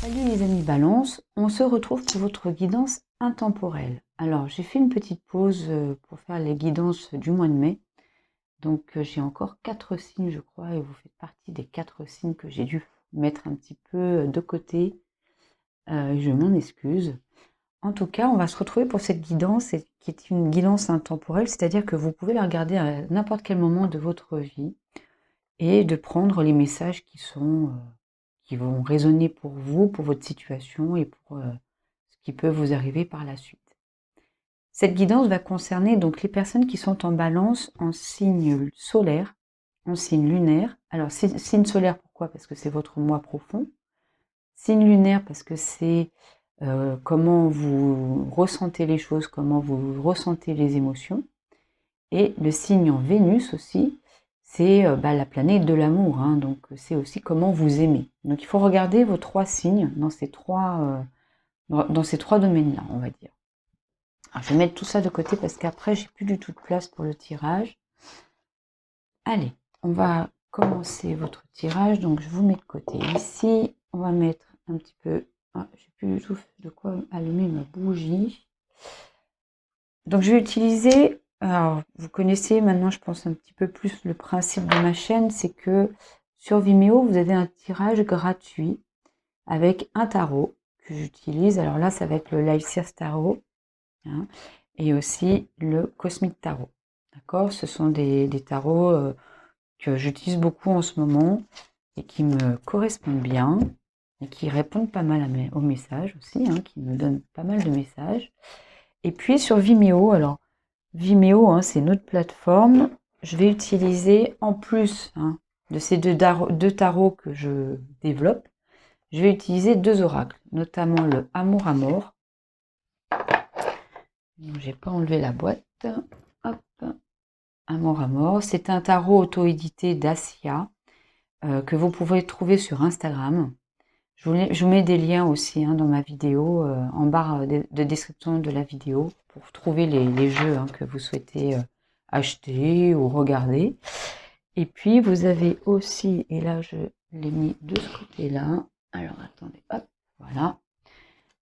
Salut les amis Balance, on se retrouve pour votre guidance intemporelle. Alors j'ai fait une petite pause pour faire les guidances du mois de mai. Donc j'ai encore 4 signes je crois et vous faites partie des 4 signes que j'ai dû mettre un petit peu de côté. Je m'en excuse. En tout cas, on va se retrouver pour cette guidance qui est une guidance intemporelle, c'est-à-dire que vous pouvez la regarder à n'importe quel moment de votre vie et de prendre les messages qui vont résonner pour vous, pour votre situation et pour ce qui peut vous arriver par la suite. Cette guidance va concerner donc les personnes qui sont en balance en signe solaire, en signe lunaire. Alors, signe solaire, pourquoi? Parce que c'est votre moi profond. Signe lunaire, parce que c'est comment vous ressentez les choses, comment vous ressentez les émotions. Et le signe en Vénus aussi, c'est la planète de l'amour, hein, donc c'est aussi comment vous aimez. Donc il faut regarder vos 3 signes dans ces 3 domaines-là, on va dire. Alors je vais mettre tout ça de côté parce qu'après j'ai plus du tout de place pour le tirage. Allez, on va commencer votre tirage, donc je vous mets de côté ici. On va mettre un petit peu... Ah, j'ai plus du tout de quoi allumer ma bougie. Donc je vais utiliser... Alors, vous connaissez maintenant, je pense, un petit peu plus le principe de ma chaîne, c'est que sur Vimeo, vous avez un tirage gratuit avec un tarot que j'utilise. Alors là, ça va être le Live Seers Tarot, hein, et aussi le Cosmic Tarot. D'accord? Ce sont des tarots que j'utilise beaucoup en ce moment et qui me correspondent bien et qui répondent pas mal aux messages aussi, hein, qui me donnent pas mal de messages. Et puis sur Vimeo, alors Vimeo, hein, c'est notre plateforme. Je vais utiliser, en plus de ces deux tarots que je développe, je vais utiliser 2 oracles, notamment le Amour à mort. J'ai pas enlevé la boîte. Hop. Amour à mort. C'est un tarot auto-édité d'Asia que vous pouvez trouver sur Instagram. Je vous mets des liens aussi dans ma vidéo, en barre de description de la vidéo, pour trouver les jeux que vous souhaitez acheter ou regarder. Et puis vous avez aussi, et là je l'ai mis de ce côté-là, alors attendez, hop, voilà.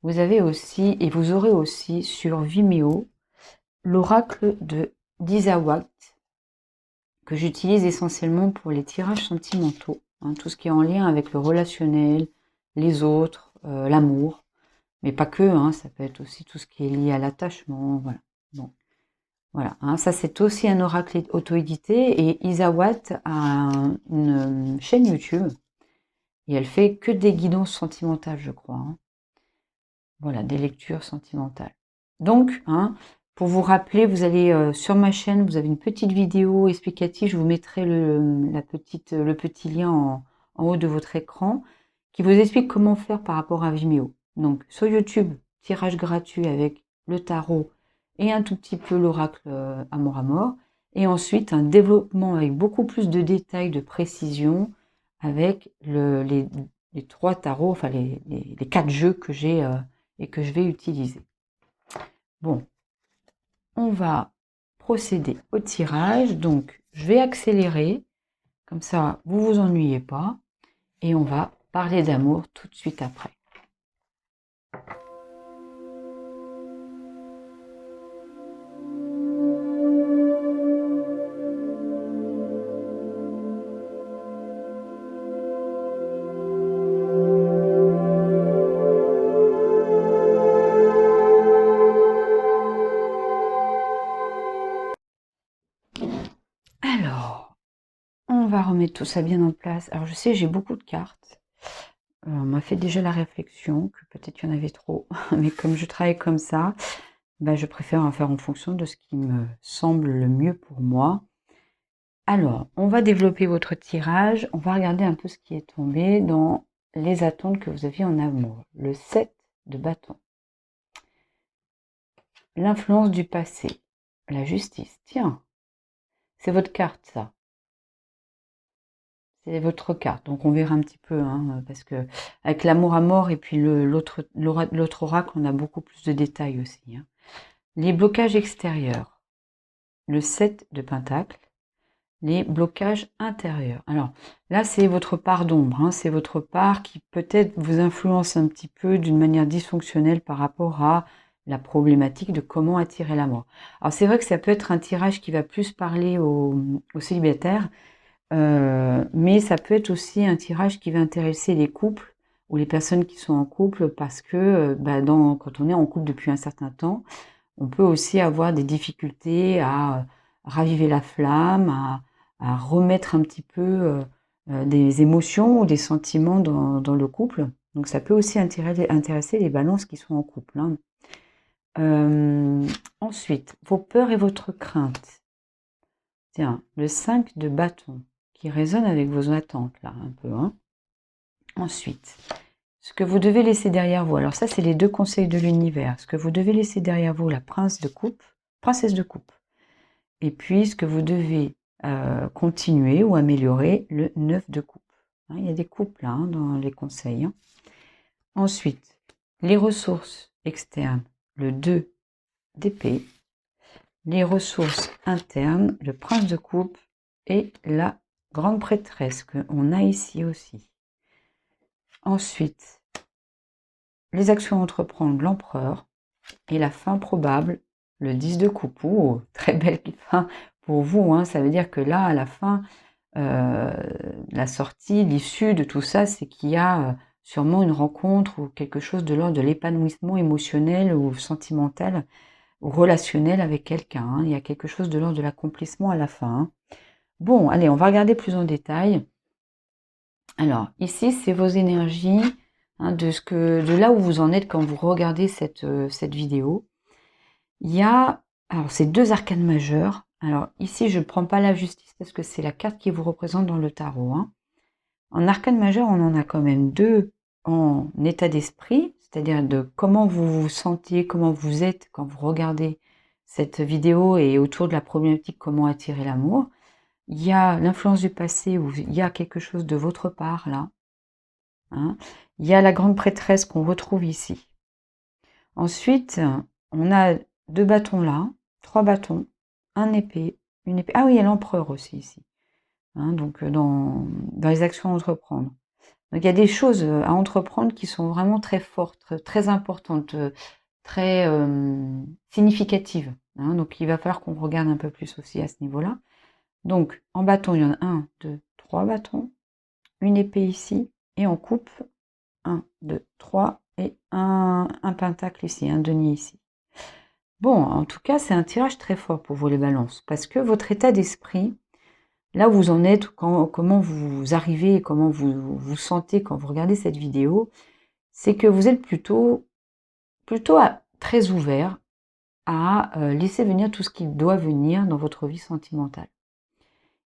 Vous avez aussi, et vous aurez aussi sur Vimeo, l'oracle d'Isawat, que j'utilise essentiellement pour les tirages sentimentaux, tout ce qui est en lien avec le relationnel, les autres, l'amour, mais pas que, ça peut être aussi tout ce qui est lié à l'attachement, voilà. Bon, voilà, ça c'est aussi un oracle auto-édité, et Isawat a une chaîne YouTube, et elle fait que des guidances sentimentales, je crois. Voilà, des lectures sentimentales. Donc, pour vous rappeler, vous allez sur ma chaîne, vous avez une petite vidéo explicative, je vous mettrai le petit lien en haut de votre écran, qui vous explique comment faire par rapport à Vimeo. Donc, sur YouTube, tirage gratuit avec le tarot et un tout petit peu l'oracle Amour à mort. Et ensuite, un développement avec beaucoup plus de détails, de précision, avec les 3 tarots, enfin les 4 jeux que j'ai et que je vais utiliser. Bon, on va procéder au tirage. Donc, je vais accélérer, comme ça vous vous ennuyez pas, et on va parler d'amour tout de suite après. Alors, on va remettre tout ça bien en place. Alors, je sais, j'ai beaucoup de cartes. On m'a fait déjà la réflexion que peut-être il y en avait trop, mais comme je travaille comme ça, je préfère en faire en fonction de ce qui me semble le mieux pour moi. Alors, on va développer votre tirage, on va regarder un peu ce qui est tombé dans les attentes que vous aviez en amour. Le 7 de bâton. L'influence du passé. La justice. Tiens, c'est votre carte, ça. C'est votre carte. Donc on verra un petit peu, parce que avec l'amour à mort et puis l'autre oracle, on a beaucoup plus de détails aussi. Les blocages extérieurs. Le 7 de pentacle. les blocages intérieurs. Alors là, c'est votre part d'ombre, hein, c'est votre part qui peut-être vous influence un petit peu d'une manière dysfonctionnelle par rapport à la problématique de comment attirer l'amour. Alors c'est vrai que ça peut être un tirage qui va plus parler aux célibataires, mais ça peut être aussi un tirage qui va intéresser les couples ou les personnes qui sont en couple parce que quand on est en couple depuis un certain temps, on peut aussi avoir des difficultés à raviver la flamme, à remettre un petit peu des émotions ou des sentiments dans le couple. Donc ça peut aussi intéresser les balances qui sont en couple, hein. Ensuite, vos peurs et votre crainte. Tiens, le 5 de bâton, qui résonne avec vos attentes, là, un peu, hein. Ensuite, ce que vous devez laisser derrière vous. Alors ça, c'est les 2 conseils de l'univers. Ce que vous devez laisser derrière vous, la princesse de coupe. Et puis, ce que vous devez continuer ou améliorer, le 9 de coupe. Hein, il y a des coupes là, hein, dans les conseils, hein. Ensuite, les ressources externes, le 2 d'épée. Les ressources internes, le prince de coupe et la grande prêtresse qu'on a ici aussi. Ensuite, les actions à entreprendre, l'empereur et la fin probable, le 10 de coupe. Oh, très belle fin pour vous, hein. Ça veut dire que là, à la fin, la sortie, l'issue de tout ça, c'est qu'il y a sûrement une rencontre ou quelque chose de l'ordre de l'épanouissement émotionnel ou sentimental ou relationnel avec quelqu'un, hein. Il y a quelque chose de l'ordre de l'accomplissement à la fin, hein. Bon, allez, on va regarder plus en détail. Alors, ici, c'est vos énergies, hein, de là où vous en êtes quand vous regardez cette vidéo. Il y a, alors c'est 2 arcanes majeures. Alors ici, je ne prends pas la justice parce que c'est la carte qui vous représente dans le tarot, hein. En arcane majeur, on en a quand même 2 en état d'esprit, c'est-à-dire de comment vous vous sentiez, comment vous êtes quand vous regardez cette vidéo et autour de la problématique comment attirer l'amour. Il y a l'influence du passé où il y a quelque chose de votre part là, hein. Il y a la grande prêtresse qu'on retrouve ici. Ensuite, on a 2 bâtons là, 3 bâtons, un épée, une épée. Ah oui, il y a l'empereur aussi ici, hein, donc dans les actions à entreprendre. Donc il y a des choses à entreprendre qui sont vraiment très fortes, très importantes, très significatives, hein. Donc il va falloir qu'on regarde un peu plus aussi à ce niveau-là. Donc en bâton, il y en a 1, 2, 3 bâtons, une épée ici, et en coupe, 1, 2, 3, et un pentacle ici, un denier ici. Bon, en tout cas, c'est un tirage très fort pour vous les balances, parce que votre état d'esprit, là où vous en êtes, comment vous arrivez, comment vous vous sentez quand vous regardez cette vidéo, c'est que vous êtes plutôt très ouvert à laisser venir tout ce qui doit venir dans votre vie sentimentale.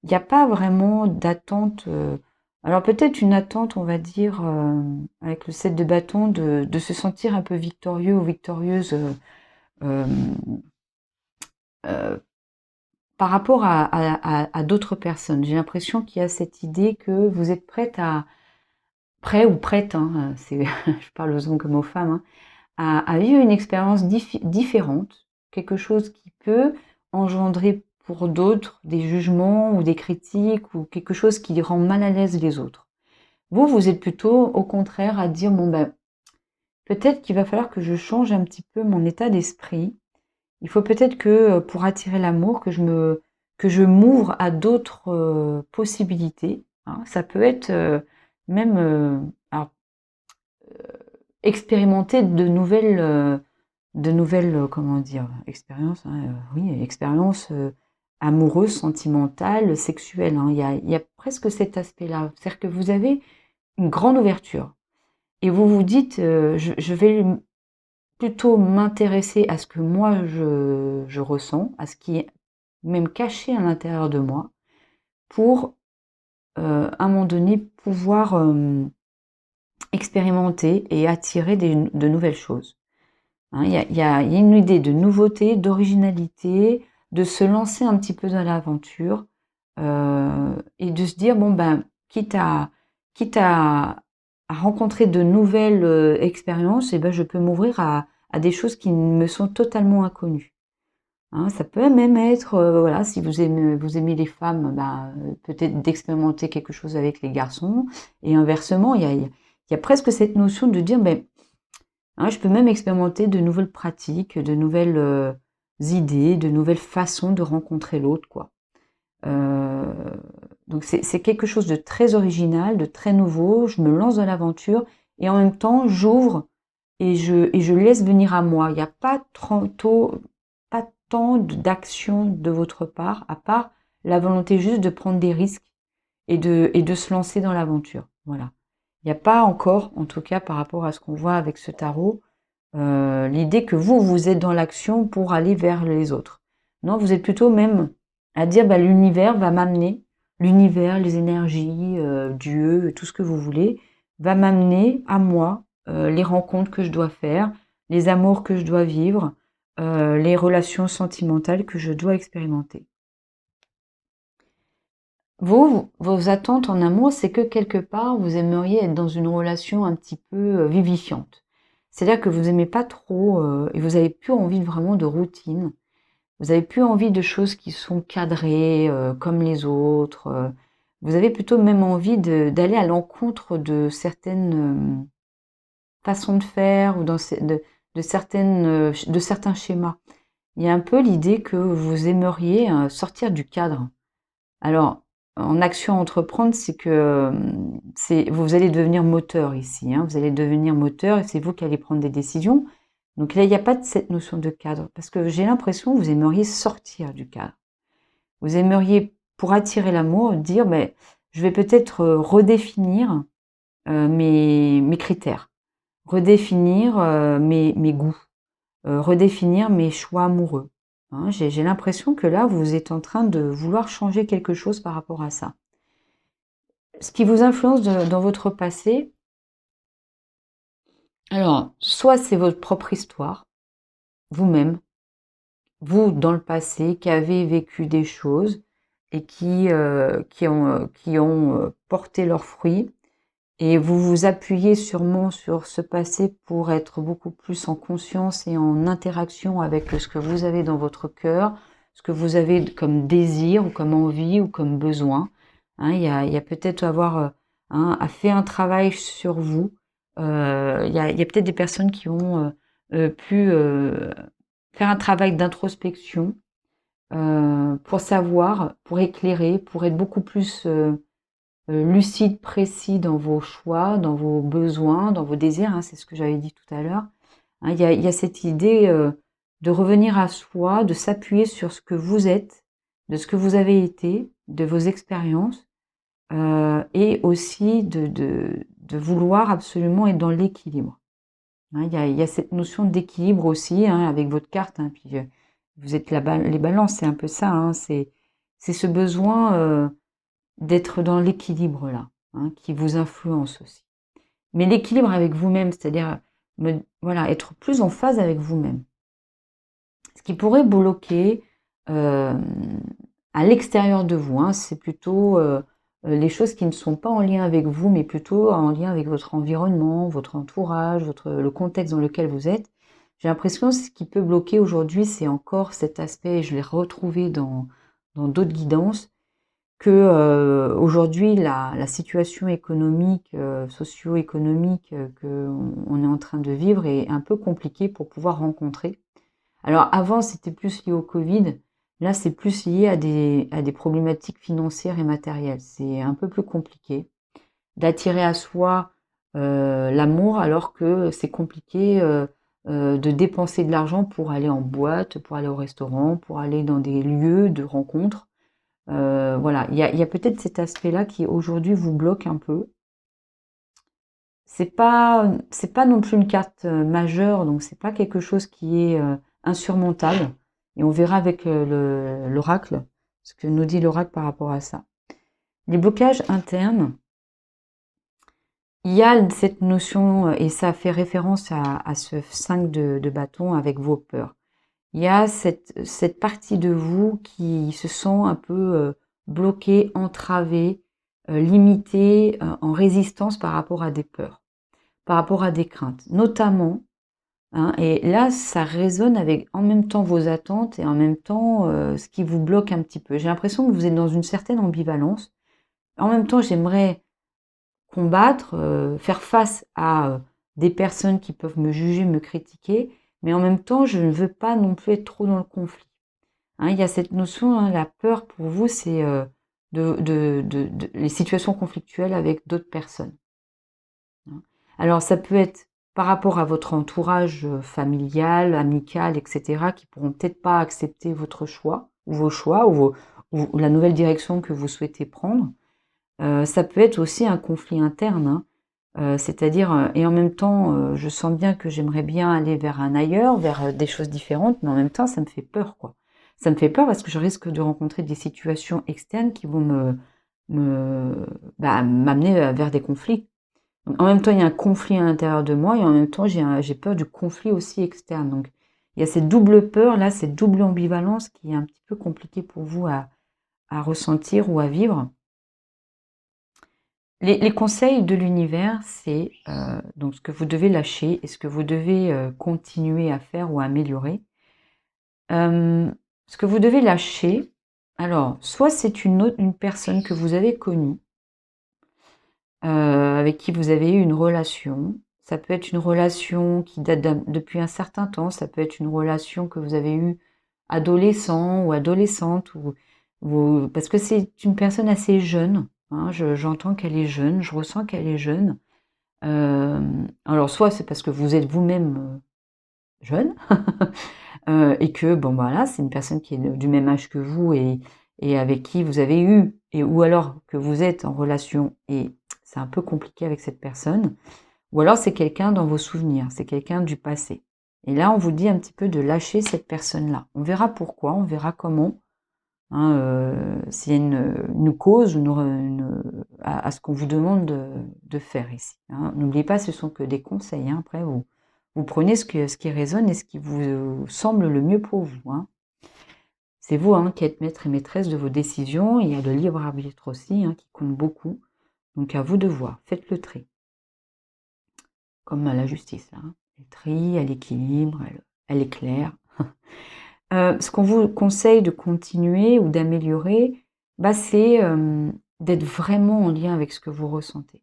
Il n'y a pas vraiment d'attente, alors peut-être une attente, on va dire, avec le 7 de bâton, de se sentir un peu victorieux ou victorieuse euh, euh, par rapport à d'autres personnes. J'ai l'impression qu'il y a cette idée que vous êtes prêt ou prête, hein, je parle aux hommes comme aux femmes, hein, à vivre une expérience différente, quelque chose qui peut engendrer pour d'autres des jugements ou des critiques ou quelque chose qui rend mal à l'aise les autres. Vous êtes plutôt au contraire à dire, bon ben, peut-être qu'il va falloir que je change un petit peu mon état d'esprit. Il faut peut-être que pour attirer l'amour, que je m'ouvre à d'autres possibilités, hein. Ça peut être même alors, expérimenter de nouvelles comment dire, expériences, hein, oui, expériences amoureuses, sentimentales, sexuelles, hein. Il y a presque cet aspect-là. C'est-à-dire que vous avez une grande ouverture et vous vous dites, je vais plutôt m'intéresser à ce que moi je ressens, à ce qui est même caché à l'intérieur de moi, pour à un moment donné pouvoir expérimenter et attirer de nouvelles choses, hein. Il y a une idée de nouveauté, d'originalité, de se lancer un petit peu dans l'aventure et de se dire bon ben quitte à rencontrer de nouvelles expériences, et ben je peux m'ouvrir à des choses qui me sont totalement inconnues. Hein, ça peut même être, voilà, si vous aimez les femmes, bah, peut-être d'expérimenter quelque chose avec les garçons. Et inversement, il y a presque cette notion de dire, ben, hein, je peux même expérimenter de nouvelles pratiques, de nouvelles idées, de nouvelles façons de rencontrer l'autre, quoi. Euh, donc c'est quelque chose de très original, de très nouveau. Je me lance dans l'aventure et en même temps, j'ouvre et je laisse venir à moi. Il n'y a pas tant d'action de votre part, à part la volonté juste de prendre des risques et de se lancer dans l'aventure. Voilà. Il n'y a pas encore, en tout cas par rapport à ce qu'on voit avec ce tarot, l'idée que vous êtes dans l'action pour aller vers les autres. Non, vous êtes plutôt même à dire, bah, l'univers va m'amener, l'univers, les énergies, Dieu, tout ce que vous voulez, va m'amener à moi les rencontres que je dois faire, les amours que je dois vivre, les relations sentimentales que je dois expérimenter. Vos attentes en amour, c'est que quelque part, vous aimeriez être dans une relation un petit peu vivifiante. C'est-à-dire que vous aimez pas trop et vous avez plus envie vraiment de routine. Vous avez plus envie de choses qui sont cadrées comme les autres. Vous avez plutôt même envie d'aller à l'encontre de certaines façons de faire ou de certains schémas. Il y a un peu l'idée que vous aimeriez sortir du cadre. Alors, en action à entreprendre, c'est que vous allez devenir moteur ici. Hein, vous allez devenir moteur et c'est vous qui allez prendre des décisions. Donc là, il n'y a pas de cette notion de cadre. Parce que j'ai l'impression que vous aimeriez sortir du cadre. Vous aimeriez, pour attirer l'amour, dire, ben, je vais peut-être redéfinir mes critères, redéfinir mes goûts, redéfinir mes choix amoureux. Hein, j'ai l'impression que là, vous êtes en train de vouloir changer quelque chose par rapport à ça. Ce qui vous influence dans votre passé, alors, soit c'est votre propre histoire, vous-même, vous, dans le passé, qui avez vécu des choses et qui ont porté leurs fruits, et vous vous appuyez sûrement sur ce passé pour être beaucoup plus en conscience et en interaction avec ce que vous avez dans votre cœur, ce que vous avez comme désir ou comme envie ou comme besoin. Hein, il y a peut-être à faire un travail sur vous. Il y a peut-être des personnes qui ont pu faire un travail d'introspection pour savoir, pour éclairer, pour être beaucoup plus lucide, précis dans vos choix, dans vos besoins, dans vos désirs, hein, c'est ce que j'avais dit tout à l'heure. Hein, il y a cette idée de revenir à soi, de s'appuyer sur ce que vous êtes, de ce que vous avez été, de vos expériences, et aussi de vouloir absolument être dans l'équilibre. Hein, il y a cette notion d'équilibre aussi, hein, avec votre carte, hein, puis vous êtes les balances, c'est un peu ça, hein, c'est ce besoin d'être dans l'équilibre là, hein, qui vous influence aussi. Mais l'équilibre avec vous-même, c'est-à-dire voilà, être plus en phase avec vous-même. Ce qui pourrait bloquer à l'extérieur de vous, hein, c'est plutôt les choses qui ne sont pas en lien avec vous, mais plutôt en lien avec votre environnement, votre entourage, le contexte dans lequel vous êtes. J'ai l'impression que ce qui peut bloquer aujourd'hui, c'est encore cet aspect, je l'ai retrouvé dans d'autres guidances, que aujourd'hui la situation économique, socio-économique que on est en train de vivre est un peu compliquée pour pouvoir rencontrer. Alors avant, c'était plus lié au Covid. Là, c'est plus lié à des problématiques financières et matérielles. C'est un peu plus compliqué d'attirer à soi l'amour alors que c'est compliqué de dépenser de l'argent pour aller en boîte, pour aller au restaurant, pour aller dans des lieux de rencontre. Voilà, il y a peut-être cet aspect-là qui aujourd'hui vous bloque un peu. C'est pas non plus une carte majeure, donc c'est pas quelque chose qui est insurmontable. Et on verra avec l'oracle ce que nous dit l'oracle par rapport à ça. Les blocages internes, il y a cette notion, et ça fait référence à ce 5 de bâton avec vos peurs. Il y a cette partie de vous qui se sent un peu bloquée, entravée, limitée, en résistance par rapport à des peurs, par rapport à des craintes. Notamment, hein. Et là, ça résonne avec en même temps vos attentes et en même temps ce qui vous bloque un petit peu. J'ai l'impression que vous êtes dans une certaine ambivalence. En même temps, j'aimerais combattre, faire face à des personnes qui peuvent me juger, me critiquer, mais en même temps, je ne veux pas non plus être trop dans le conflit. Hein, il y a cette notion, hein, la peur pour vous, c'est les situations conflictuelles avec d'autres personnes. Hein. Alors, ça peut être par rapport à votre entourage familial, amical, etc., qui pourront peut-être pas accepter votre choix, ou vos choix, ou la nouvelle direction que vous souhaitez prendre. Ça peut être aussi un conflit interne, hein. C'est-à-dire, et en même temps, je sens bien que j'aimerais bien aller vers un ailleurs, vers des choses différentes, mais en même temps, ça me fait peur, quoi. Ça me fait peur parce que je risque de rencontrer des situations externes qui vont m'amener vers des conflits. Donc, en même temps, il y a un conflit à l'intérieur de moi et en même temps, j'ai peur du conflit aussi externe. Donc, il y a cette double peur, là, cette double ambivalence qui est un petit peu compliquée pour vous à ressentir ou à vivre. Les conseils de l'univers, c'est donc ce que vous devez lâcher et ce que vous devez continuer à faire ou à améliorer. Ce que vous devez lâcher, alors, soit c'est une personne que vous avez connue, avec qui vous avez eu une relation. Ça peut être une relation qui date depuis un certain temps, ça peut être une relation que vous avez eue adolescent ou adolescente, parce que c'est une personne assez jeune. Hein, j'entends qu'elle est jeune, je ressens qu'elle est jeune. Alors soit c'est parce que vous êtes vous-même jeune, et que bon voilà, c'est une personne qui est du même âge que vous et avec qui vous avez eu, ou alors que vous êtes en relation et c'est un peu compliqué avec cette personne, ou alors c'est quelqu'un dans vos souvenirs, c'est quelqu'un du passé. Et là, on vous dit un petit peu de lâcher cette personne-là. On verra pourquoi, on verra comment, hein, s'il y a une cause à ce qu'on vous demande de faire ici. Hein. N'oubliez pas, ce sont que des conseils. Hein. Après, vous prenez ce qui résonne et ce qui vous semble le mieux pour vous. Hein. C'est vous hein, qui êtes maître et maîtresse de vos décisions. Il y a le libre arbitre aussi hein, qui compte beaucoup. Donc à vous de voir. Faites le tri. Comme à la justice. Là, hein. Elle trie, elle équilibre, elle éclaire. Ce qu'on vous conseille de continuer ou d'améliorer, c'est d'être vraiment en lien avec ce que vous ressentez.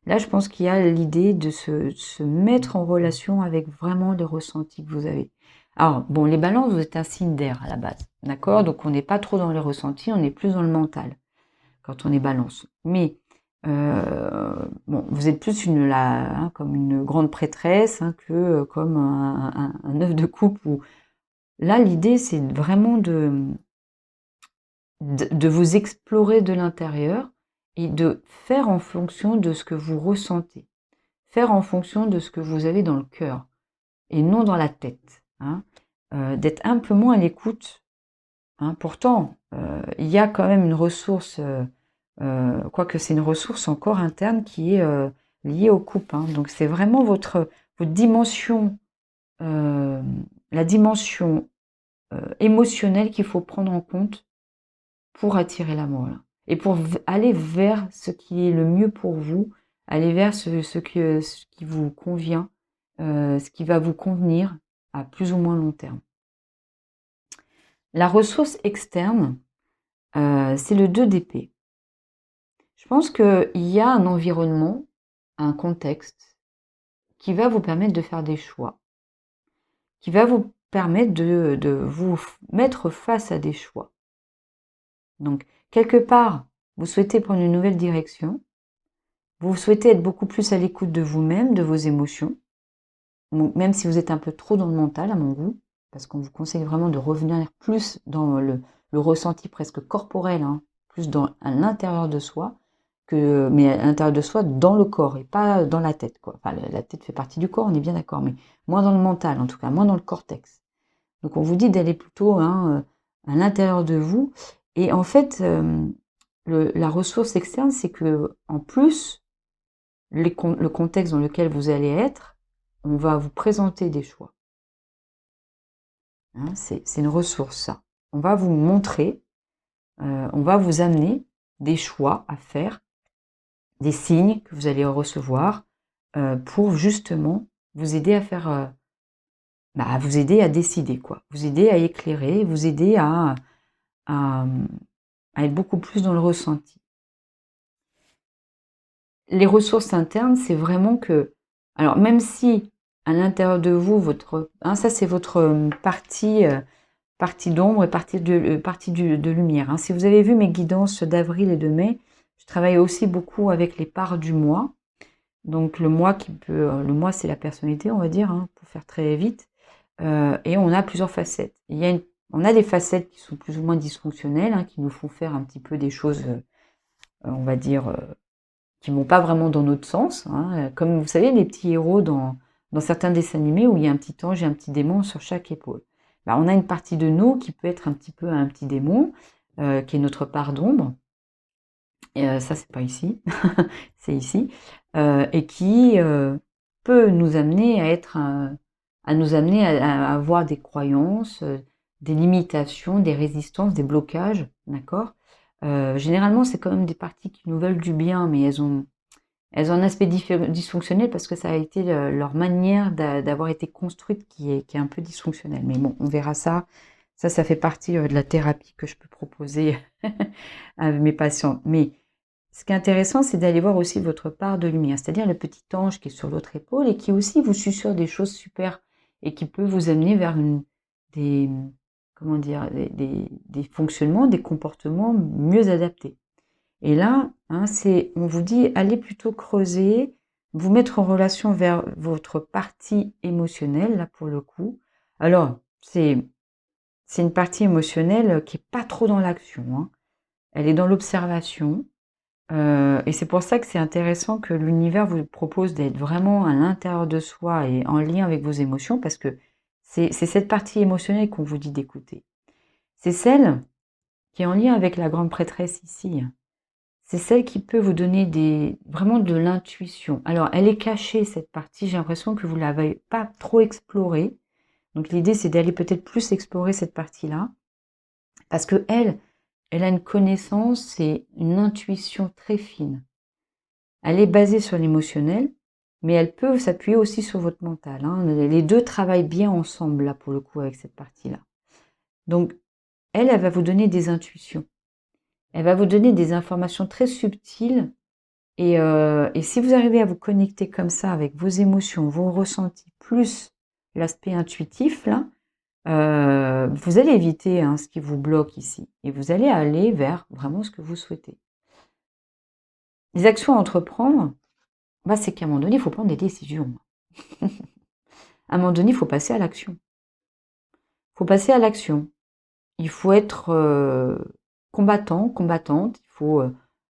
Là, je pense qu'il y a l'idée de se mettre en relation avec vraiment les ressentis que vous avez. Alors, bon, les balances, vous êtes un signe d'air à la base, d'accord? Donc, on n'est pas trop dans les ressentis, on est plus dans le mental quand on est balance. Mais, bon, vous êtes plus comme une grande prêtresse hein, que comme un œuf de coupe. Là, l'idée, c'est vraiment de vous explorer de l'intérieur et de faire en fonction de ce que vous ressentez. Faire en fonction de ce que vous avez dans le cœur et non dans la tête. Hein. D'être un peu moins à l'écoute. Hein. Pourtant, il y a quand même une ressource, quoique c'est une ressource encore interne qui est liée au couple. Hein. Donc c'est vraiment votre dimension, la dimension émotionnelle qu'il faut prendre en compte pour attirer l'amour. Là. Et pour aller vers ce qui est le mieux pour vous, aller vers ce qui vous convient, ce qui va vous convenir à plus ou moins long terme. La ressource externe, c'est le 2 d'épée. Je pense qu'il y a un environnement, un contexte, qui va vous permettre de faire des choix, qui va vous permettre de vous mettre face à des choix. Donc, quelque part, vous souhaitez prendre une nouvelle direction, vous souhaitez être beaucoup plus à l'écoute de vous-même, de vos émotions, même si vous êtes un peu trop dans le mental à mon goût, parce qu'on vous conseille vraiment de revenir plus dans le ressenti presque corporel, hein, plus à l'intérieur de soi, mais à l'intérieur de soi dans le corps et pas dans la tête. Quoi. Enfin, la tête fait partie du corps, on est bien d'accord, mais moins dans le mental en tout cas, moins dans le cortex. Donc on vous dit d'aller plutôt hein, à l'intérieur de vous. Et en fait, la ressource externe, c'est que en plus, le contexte dans lequel vous allez être, on va vous présenter des choix. Hein, c'est une ressource, ça. On va vous montrer, on va vous amener des choix à faire, des signes que vous allez recevoir pour justement vous aider à faire bah, vous aider à décider, quoi. Vous aider à éclairer, vous aider à, à être beaucoup plus dans le ressenti. Les ressources internes, c'est vraiment que, alors même si à l'intérieur de vous, ça c'est votre partie d'ombre et partie de lumière. Hein. Si vous avez vu mes guidances d'avril et de mai, je travaille aussi beaucoup avec les parts du moi. Donc le moi le moi c'est la personnalité, on va dire, hein, pour faire très vite. Et on a plusieurs facettes. On a des facettes qui sont plus ou moins dysfonctionnelles, hein, qui nous font faire un petit peu des choses, on va dire, qui vont pas vraiment dans notre sens. Hein. Comme vous savez, les petits héros dans certains dessins animés où il y a un petit ange et un petit démon sur chaque épaule. Bah, on a une partie de nous qui peut être un petit peu un petit démon, qui est notre part d'ombre. Ça, c'est pas ici, c'est ici. Et qui peut nous amener à nous amener à avoir des croyances, des limitations, des résistances, des blocages, d'accord. Généralement, c'est quand même des parties qui nous veulent du bien, mais elles ont un aspect dysfonctionnel parce que ça a été leur manière d'avoir été construite qui est un peu dysfonctionnelle. Mais bon, on verra ça. Ça fait partie de la thérapie que je peux proposer à mes patients. Mais ce qui est intéressant, c'est d'aller voir aussi votre part de lumière, c'est-à-dire le petit ange qui est sur l'autre épaule et qui aussi vous susurre des choses super et qui peut vous amener vers des, comment dire, des fonctionnements, des comportements mieux adaptés. Et là, hein, on vous dit, allez plutôt creuser, vous mettre en relation vers votre partie émotionnelle, là pour le coup. Alors, c'est une partie émotionnelle qui est pas trop dans l'action, hein. Elle est dans l'observation. Et c'est pour ça que c'est intéressant que l'univers vous propose d'être vraiment à l'intérieur de soi et en lien avec vos émotions, parce que c'est cette partie émotionnelle qu'on vous dit d'écouter. C'est celle qui est en lien avec la grande prêtresse ici. C'est celle qui peut vous donner vraiment de l'intuition. Alors, elle est cachée, cette partie. J'ai l'impression que vous ne l'avez pas trop explorée. Donc, l'idée, c'est d'aller peut-être plus explorer cette partie-là. Parce que elle a une connaissance et une intuition très fine. Elle est basée sur l'émotionnel, mais elle peut s'appuyer aussi sur votre mental. Hein. Les deux travaillent bien ensemble, là, pour le coup, avec cette partie-là. Donc, elle va vous donner des intuitions. Elle va vous donner des informations très subtiles. Et si vous arrivez à vous connecter comme ça avec vos émotions, vos ressentis, plus l'aspect intuitif, là, vous allez éviter ce qui vous bloque ici. Et vous allez aller vers vraiment ce que vous souhaitez. Les actions à entreprendre, bah, c'est qu'à un moment donné, il faut prendre des décisions. À un moment donné, il faut passer à l'action. Il faut passer à l'action. Il faut être combattant, combattante.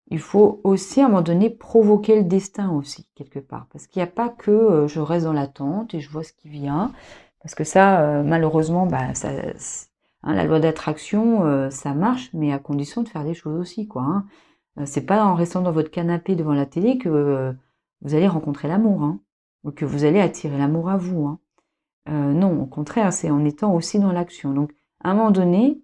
Il faut aussi, à un moment donné, provoquer le destin aussi, quelque part. Parce qu'il n'y a pas que je reste dans l'attente et je vois ce qui vient. Parce que ça, malheureusement, bah, la loi d'attraction, ça marche, mais à condition de faire des choses aussi, quoi. Hein. C'est pas en restant dans votre canapé devant la télé que vous allez rencontrer l'amour, hein, ou que vous allez attirer l'amour à vous. Hein. Non, au contraire, c'est en étant aussi dans l'action. Donc, à un moment donné,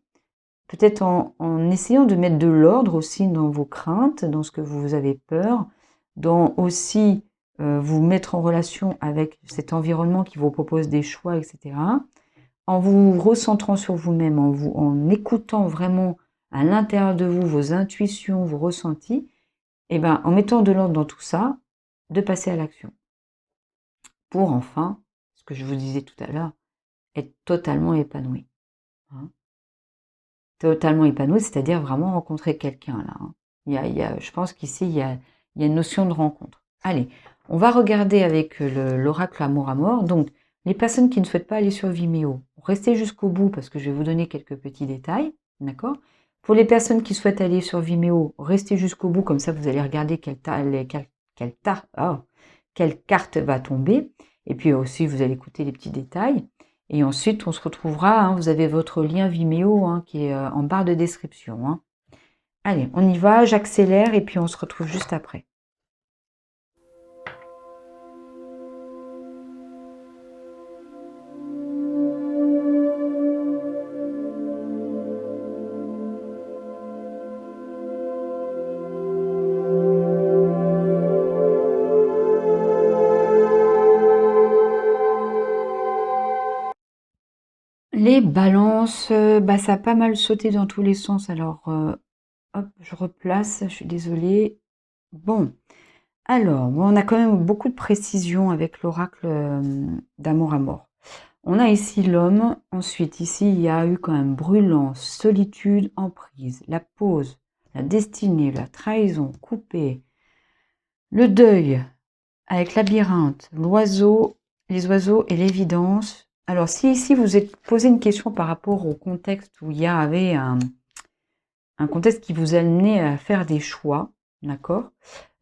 peut-être en essayant de mettre de l'ordre aussi dans vos craintes, dans ce que vous avez peur, dans aussi vous mettre en relation avec cet environnement qui vous propose des choix, etc. En vous recentrant sur vous-même, en écoutant vraiment à l'intérieur de vous vos intuitions, vos ressentis, et ben, en mettant de l'ordre dans tout ça, de passer à l'action. Pour enfin, ce que je vous disais tout à l'heure, être totalement épanoui. Hein. Totalement épanoui, c'est-à-dire vraiment rencontrer quelqu'un là. Hein. Je pense qu'ici, il y a une notion de rencontre. Allez, on va regarder avec l'oracle Amour à mort. Donc, les personnes qui ne souhaitent pas aller sur Vimeo, restez jusqu'au bout parce que je vais vous donner quelques petits détails. D'accord. Pour les personnes qui souhaitent aller sur Vimeo, restez jusqu'au bout, comme ça vous allez regarder quelle carte va tomber. Et puis aussi, vous allez écouter les petits détails. Et ensuite, on se retrouvera, hein, vous avez votre lien Vimeo hein, qui est en barre de description. Hein. Allez, on y va, j'accélère et puis on se retrouve juste après. Les balances, bah, ça a pas mal sauté dans tous les sens. Alors, hop, je replace, je suis désolée. Bon, alors, bon, on a quand même beaucoup de précision avec l'oracle d'Amour à mort. On a ici l'homme. Ensuite, ici, il y a eu quand même brûlance, solitude, emprise, la pause, la destinée, la trahison, coupée, le deuil avec labyrinthe, l'oiseau, les oiseaux et l'évidence. Alors, si ici vous êtes posé une question par rapport au contexte où il y avait un contexte qui vous amenait à faire des choix, d'accord,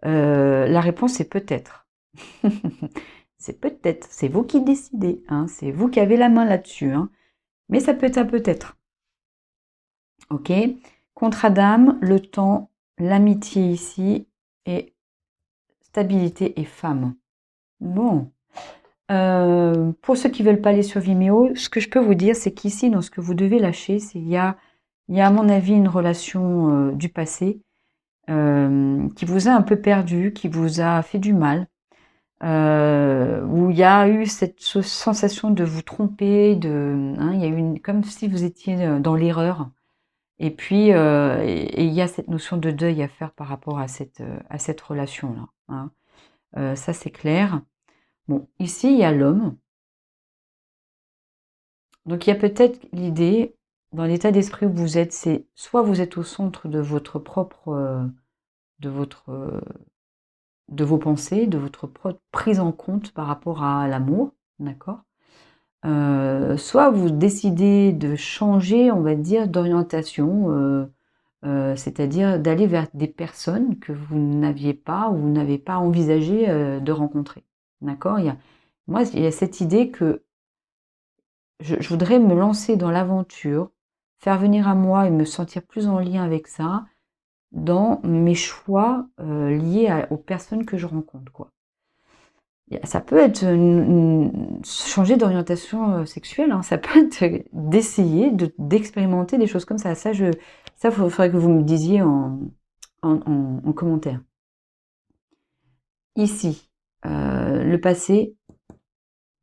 la réponse est peut-être. C'est peut-être, c'est vous qui décidez, hein, c'est vous qui avez la main là-dessus, hein, mais ça peut être un peut-être. Ok. Contrat d'âme, le temps, l'amitié ici, et stabilité et femme. Bon. Pour ceux qui ne veulent pas aller sur Vimeo, ce que je peux vous dire, c'est qu'ici, dans ce que vous devez lâcher, c'est il y a à mon avis une relation du passé qui vous a un peu perdu, qui vous a fait du mal, où il y a eu cette sensation de vous tromper, il y a eu comme si vous étiez dans l'erreur. Et puis, et il y a cette notion de deuil à faire par rapport à cette relation-là. Hein. Ça, c'est clair. Bon, ici, il y a l'homme. Donc, il y a peut-être l'idée, dans l'état d'esprit où vous êtes, c'est soit vous êtes au centre de votre propre, de vos pensées, de votre propre prise en compte par rapport à l'amour, d'accord? Soit vous décidez de changer, on va dire, d'orientation, c'est-à-dire d'aller vers des personnes que vous n'aviez pas ou vous n'avez pas envisagé de rencontrer, d'accord? Moi, il y a cette idée que je voudrais me lancer dans l'aventure, faire venir à moi et me sentir plus en lien avec ça, dans mes choix liés aux personnes que je rencontre, quoi. Ça peut être changer d'orientation sexuelle, hein. Ça peut être d'essayer d'expérimenter des choses comme ça. Ça, il faudrait que vous me disiez en commentaire. Ici, le passé,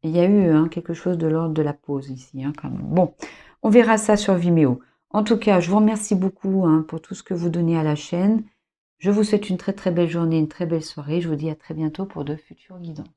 il y a eu quelque chose de l'ordre de la pause ici, hein, quand même. Bon, on verra ça sur Vimeo. En tout cas, je vous remercie beaucoup pour tout ce que vous donnez à la chaîne. Je vous souhaite une très très belle journée, une très belle soirée. Je vous dis à très bientôt pour de futures guidances.